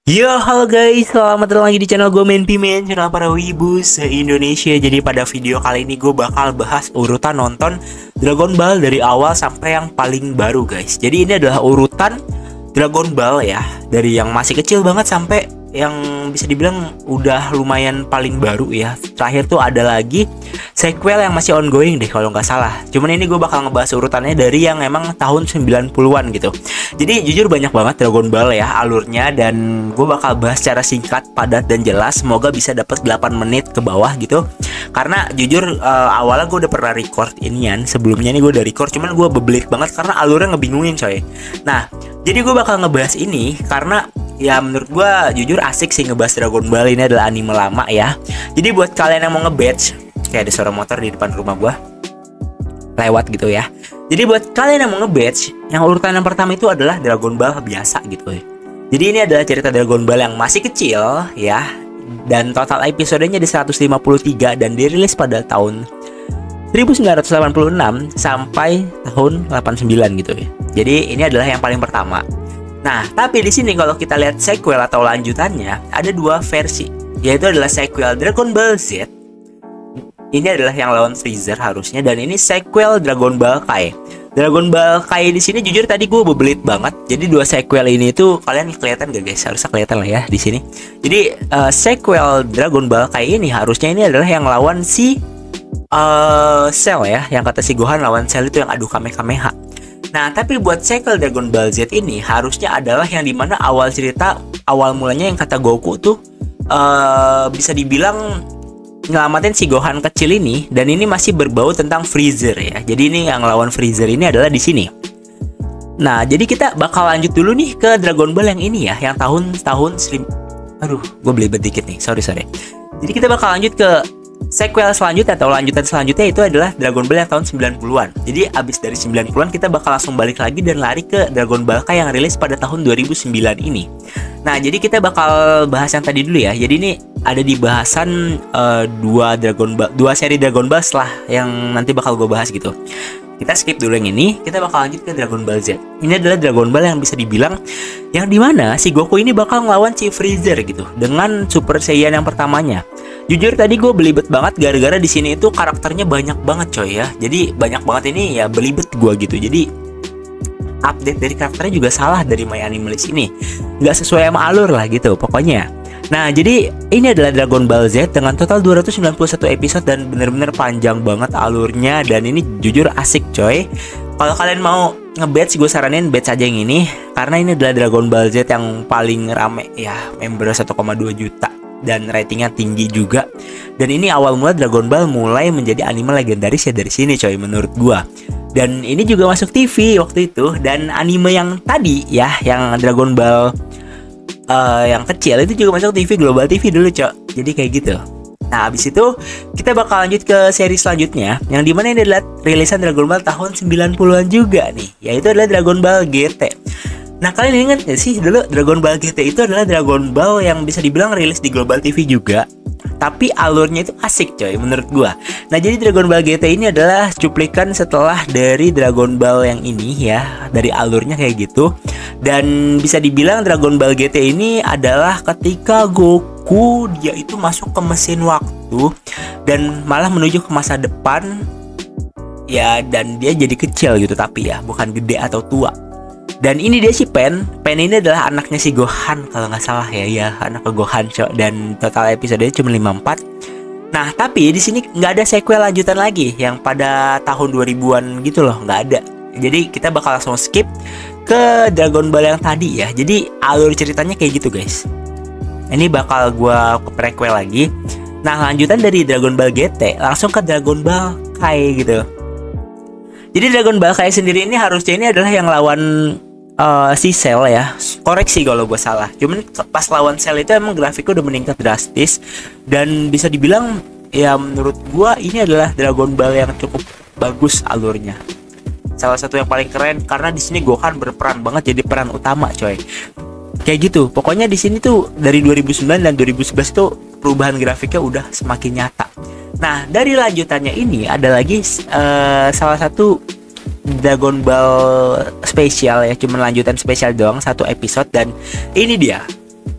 Yo, halo guys, selamat datang lagi di channel gue Main Pimen, channel para wibu se-Indonesia. Jadi pada video kali ini gue bakal bahas urutan nonton Dragon Ball dari awal sampai yang paling baru guys. Jadi ini adalah urutan Dragon Ball ya, dari yang masih kecil banget sampai yang bisa dibilang udah lumayan paling baru ya. Terakhir tuh ada lagi sequel yang masih ongoing deh kalau nggak salah. Cuman ini gue bakal ngebahas urutannya dari yang emang tahun 90-an gitu. Jadi jujur banyak banget Dragon Ball ya alurnya, dan gue bakal bahas secara singkat, padat, dan jelas. Semoga bisa dapat 8 menit ke bawah gitu. Karena jujur awalnya gue udah pernah record inian. Sebelumnya nih gue udah record, cuman gue bebelit banget karena alurnya ngebingungin coy. Nah, jadi gue bakal ngebahas ini karena ya menurut gue jujur asik sih ngebahas Dragon Ball. Ini adalah anime lama ya. Jadi buat kalian yang mau nge-batch, kayak ada suara motor di depan rumah gue lewat gitu ya. Jadi buat kalian yang mau nge-batch, yang urutan yang pertama itu adalah Dragon Ball biasa gitu ya. Jadi ini adalah cerita Dragon Ball yang masih kecil ya. Dan total episodenya di 153 dan dirilis pada tahun 1986 sampai tahun 89 gitu ya. Jadi ini adalah yang paling pertama. Nah, tapi di sini kalau kita lihat sequel atau lanjutannya, ada dua versi, yaitu adalah sequel Dragon Ball Z. Ini adalah yang lawan Freezer harusnya, dan ini sequel Dragon Ball Kai. Dragon Ball Kai di sini jujur tadi gue bebelit banget. Jadi dua sequel ini tuh kalian kelihatan gak guys? Harusnya kelihatan lah ya di sini. Jadi sequel Dragon Ball Kai ini harusnya ini adalah yang lawan si Cell ya, yang kata si Gohan lawan Cell itu yang adu Kamehameha. Nah, tapi buat sequel Dragon Ball Z ini harusnya adalah yang dimana awal cerita, awal mulanya yang kata Goku tuh bisa dibilang nyelamatin si Gohan kecil ini, dan ini masih berbau tentang Freezer ya. Jadi ini yang lawan Freezer ini adalah di sini. Nah, jadi kita bakal lanjut dulu nih ke Dragon Ball yang ini ya, yang aduh, gue belibet dikit nih, sorry. Jadi kita bakal lanjut ke sequel selanjutnya atau lanjutan selanjutnya, itu adalah Dragon Ball yang tahun 90-an. Jadi abis dari 90-an kita bakal langsung balik lagi dan lari ke Dragon Ball Kai yang rilis pada tahun 2009 ini. Nah, jadi kita bakal bahas yang tadi dulu ya. Jadi ini ada di bahasan dua seri Dragon Ball setelah yang nanti bakal gue bahas gitu. Kita skip dulu yang ini, kita bakal lanjut ke Dragon Ball Z. Ini adalah Dragon Ball yang bisa dibilang yang dimana si Goku ini bakal ngelawan si Freezer gitu dengan Super Saiyan yang pertamanya. Jujur tadi gue belibet banget gara-gara di sini itu karakternya banyak banget coy ya. Jadi banyak banget ini ya, belibet gue gitu. Jadi update dari karakternya juga salah dari My Anime List ini. Nggak sesuai sama alur lah gitu pokoknya. Nah, jadi ini adalah Dragon Ball Z dengan total 291 episode dan bener-bener panjang banget alurnya, dan ini jujur asik coy. Kalau kalian mau nge-batch, gue saranin batch aja yang ini karena ini adalah Dragon Ball Z yang paling rame ya, member 1,2 juta dan ratingnya tinggi juga. Dan ini awal mula Dragon Ball mulai menjadi anime legendaris ya dari sini coy menurut gua. Dan ini juga masuk TV waktu itu, dan anime yang tadi ya, yang Dragon Ball yang kecil itu juga masuk TV, Global TV dulu cok. Jadi kayak gitu. Nah, habis itu kita bakal lanjut ke seri selanjutnya, yang dimana ini adalah rilisan Dragon Ball tahun 90-an juga nih, yaitu adalah Dragon Ball GT. Nah, kalian ingat gak sih dulu Dragon Ball GT itu adalah Dragon Ball yang bisa dibilang rilis di Global TV juga, tapi alurnya itu asik coy menurut gua. Nah, jadi Dragon Ball GT ini adalah cuplikan setelah dari Dragon Ball yang ini ya, dari alurnya kayak gitu. Dan bisa dibilang Dragon Ball GT ini adalah ketika Goku dia itu masuk ke mesin waktu dan malah menuju ke masa depan ya, dan dia jadi kecil gitu, tapi ya bukan gede atau tua. Dan ini dia si Pen ini adalah anaknya si Gohan kalau nggak salah ya, anak ke Gohan cok. Dan total episodenya cuma 54. Nah, tapi di sini nggak ada sequel lanjutan lagi yang pada tahun 2000-an gitu loh, nggak ada. Jadi kita bakal langsung skip ke Dragon Ball yang tadi ya. Jadi alur ceritanya kayak gitu guys. Ini bakal gua ke prequel lagi. Nah, lanjutan dari Dragon Ball GT langsung ke Dragon Ball Kai gitu. Jadi Dragon Ball Kai sendiri ini harusnya ini adalah yang lawan si Cell ya. Koreksi kalau gue salah. Cuman pas lawan Cell itu emang grafiknya udah meningkat drastis, dan bisa dibilang ya menurut gue ini adalah Dragon Ball yang cukup bagus alurnya. Salah satu yang paling keren karena di sini Gohan berperan banget jadi peran utama coy. Kayak gitu. Pokoknya di sini tuh dari 2009 dan 2011 itu perubahan grafiknya udah semakin nyata. Nah, dari lanjutannya ini ada lagi salah satu Dragon Ball spesial ya, cuma lanjutan spesial doang, satu episode. Dan ini dia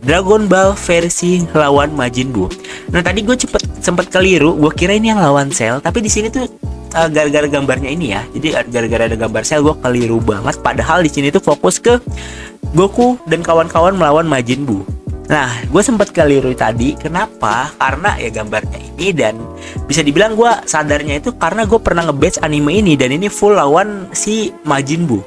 Dragon Ball versi lawan Majin Buu. Nah tadi gue sempet keliru, gue kira ini yang lawan Cell, tapi di sini tuh gara-gara gambarnya ini ya, jadi gara-gara ada gambar Cell gue keliru banget. Padahal di sini tuh fokus ke Goku dan kawan-kawan melawan Majin Buu. Nah gue sempet keliru tadi, kenapa? Karena ya gambarnya ini, dan bisa dibilang gue sadarnya itu karena gue pernah nge-batch anime ini, dan ini full lawan si Majin Buu.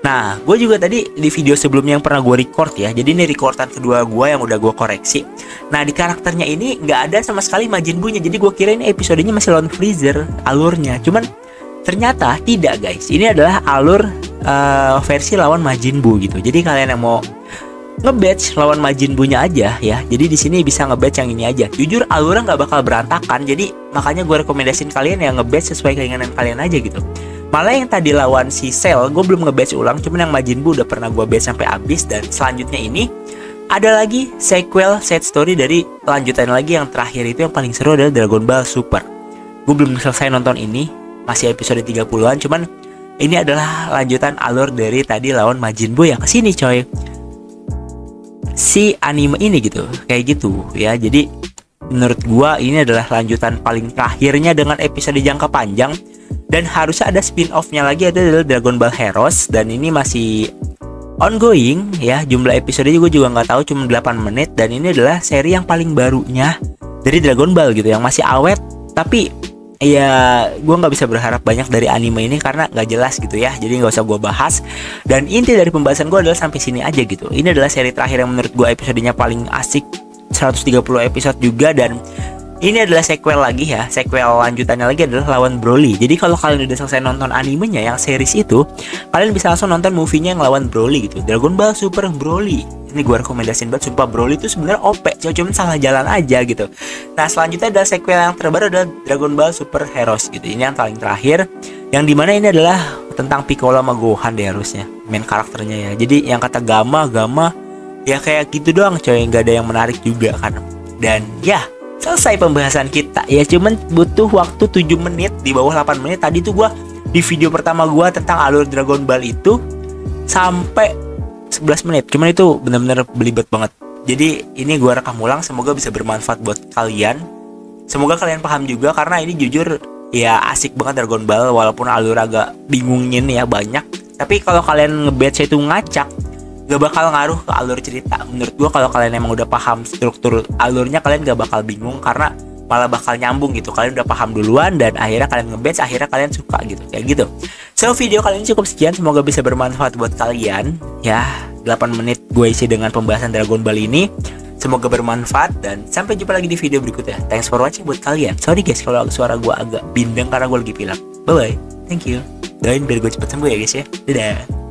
Nah, gue juga tadi di video sebelumnya yang pernah gue record ya. Jadi ini recordan kedua gue yang udah gue koreksi. Nah, di karakternya ini nggak ada sama sekali Majin Buu-nya. Jadi gue kira ini episodenya masih lawan Freezer alurnya. Cuman ternyata tidak guys. Ini adalah alur versi lawan Majin Buu gitu. Jadi kalian yang mau nge-batch lawan Majin Buu-nya aja ya. Jadi di sini bisa nge-batch yang ini aja. Jujur alurnya nggak bakal berantakan. Jadi makanya gue rekomendasiin kalian yang nge-batch sesuai keinginan kalian aja gitu. Malah yang tadi lawan si Cell, gue belum nge-batch ulang, cuman yang Majin Buu udah pernah gue batch sampai habis. Dan selanjutnya ini ada lagi sequel side story dari lanjutan lagi, yang terakhir itu yang paling seru adalah Dragon Ball Super. Gue belum selesai nonton ini, masih episode 30-an, cuman ini adalah lanjutan alur dari tadi lawan Majin Buu yang kesini coy. Si anime ini gitu, kayak gitu ya. Jadi menurut gue ini adalah lanjutan paling terakhirnya dengan episode jangka panjang. Dan harusnya ada spin-off-nya lagi, adalah Dragon Ball Heroes, dan ini masih ongoing ya. Jumlah episodenya gue juga nggak tahu, cuma 8 menit. Dan ini adalah seri yang paling barunya dari Dragon Ball gitu, yang masih awet. Tapi ya gue nggak bisa berharap banyak dari anime ini karena nggak jelas gitu ya. Jadi nggak usah gue bahas. Dan inti dari pembahasan gue adalah sampai sini aja gitu. Ini adalah seri terakhir yang menurut gue episodenya paling asik, 130 episode juga. Dan ini adalah sequel lagi ya. Sequel lanjutannya lagi adalah lawan Broly. Jadi kalau kalian udah selesai nonton animenya yang series itu, kalian bisa langsung nonton movie-nya yang lawan Broly gitu. Dragon Ball Super Broly. Ini gue rekomendasiin banget, sumpah. Broly itu sebenarnya OP, cuma salah jalan aja gitu. Nah selanjutnya adalah sequel yang terbaru adalah Dragon Ball Super Heroes gitu. Ini yang paling terakhir, yang dimana ini adalah tentang Piccolo sama Gohan deh harusnya, main karakternya ya. Jadi yang kata Gama ya kayak gitu doang coy, nggak ada yang menarik juga kan. Dan ya selesai pembahasan kita ya, cuman butuh waktu 7 menit, di bawah 8 menit. Tadi tuh gue di video pertama gue tentang alur Dragon Ball itu sampai 11 menit, cuman itu benar-benar belibet banget. Jadi ini gue rekam ulang, semoga bisa bermanfaat buat kalian. Semoga kalian paham juga, karena ini jujur ya asik banget Dragon Ball, walaupun alur agak bingungin ya banyak. Tapi kalau kalian nge-batch itu ngacak, gak bakal ngaruh ke alur cerita. Menurut gua kalau kalian emang udah paham struktur alurnya, kalian gak bakal bingung, karena malah bakal nyambung gitu. Kalian udah paham duluan, dan akhirnya kalian nge-batch, akhirnya kalian suka gitu, kayak gitu. So video kali ini cukup sekian, semoga bisa bermanfaat buat kalian ya. 8 menit gue isi dengan pembahasan Dragon Ball ini, semoga bermanfaat, dan sampai jumpa lagi di video berikutnya. Thanks for watching buat kalian. Sorry guys kalau suara gue agak bindeng karena gue lagi pilek. Bye bye, thank you. Doain biar gue cepet sembuh ya guys ya. Dadah.